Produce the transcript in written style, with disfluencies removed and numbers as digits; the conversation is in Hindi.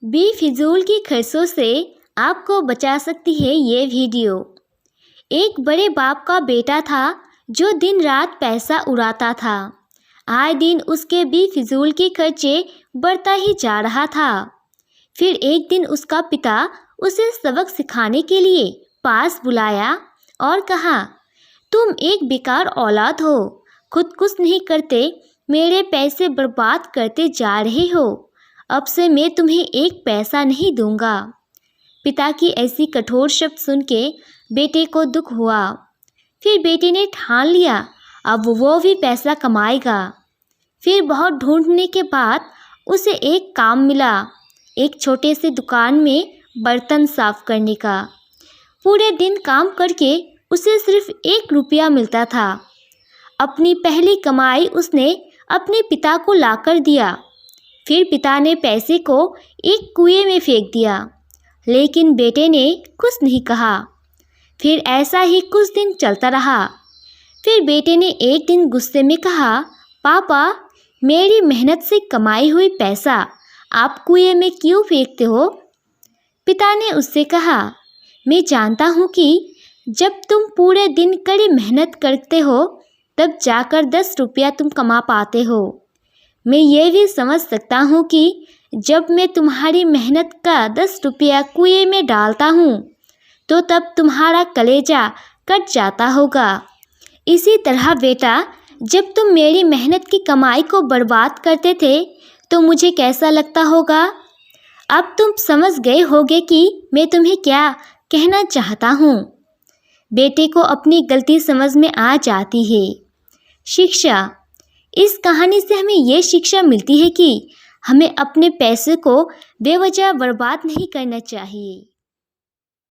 बेफिजूल की खर्चों से आपको बचा सकती है ये वीडियो। एक बड़े बाप का बेटा था जो दिन रात पैसा उड़ाता था। आए दिन उसके बेफिजूल के खर्चे बढ़ता ही जा रहा था। फिर एक दिन उसका पिता उसे सबक सिखाने के लिए पास बुलाया और कहा, तुम एक बेकार औलाद हो, खुद कुछ नहीं करते, मेरे पैसे बर्बाद करते जा रहे हो। अब से मैं तुम्हें एक पैसा नहीं दूंगा। पिता की ऐसी कठोर शब्द सुन के बेटे को दुख हुआ। फिर बेटे ने ठान लिया अब वो भी पैसा कमाएगा। फिर बहुत ढूंढने के बाद उसे एक काम मिला, एक छोटे से दुकान में बर्तन साफ करने का। पूरे दिन काम करके उसे सिर्फ 1 रुपया मिलता था। अपनी पहली कमाई उसने अपने पिता को लाकर दिया। फिर पिता ने पैसे को एक कुएं में फेंक दिया, लेकिन बेटे ने कुछ नहीं कहा। फिर ऐसा ही कुछ दिन चलता रहा। फिर बेटे ने एक दिन गुस्से में कहा, पापा, मेरी मेहनत से कमाई हुई पैसा आप कुएं में क्यों फेंकते हो? पिता ने उससे कहा, मैं जानता हूँ कि जब तुम पूरे दिन कड़ी मेहनत करते हो तब जाकर 10 रुपया तुम कमा पाते हो। मैं ये भी समझ सकता हूँ कि जब मैं तुम्हारी मेहनत का 10 रुपया कुएं में डालता हूँ तो तब तुम्हारा कलेजा कट जाता होगा। इसी तरह बेटा, जब तुम मेरी मेहनत की कमाई को बर्बाद करते थे तो मुझे कैसा लगता होगा। अब तुम समझ गए होगे कि मैं तुम्हें क्या कहना चाहता हूँ। बेटे को अपनी गलती समझ में आ जाती है। शिक्षा। इस कहानी से हमें ये शिक्षा मिलती है कि हमें अपने पैसे को बेवजह बर्बाद नहीं करना चाहिए।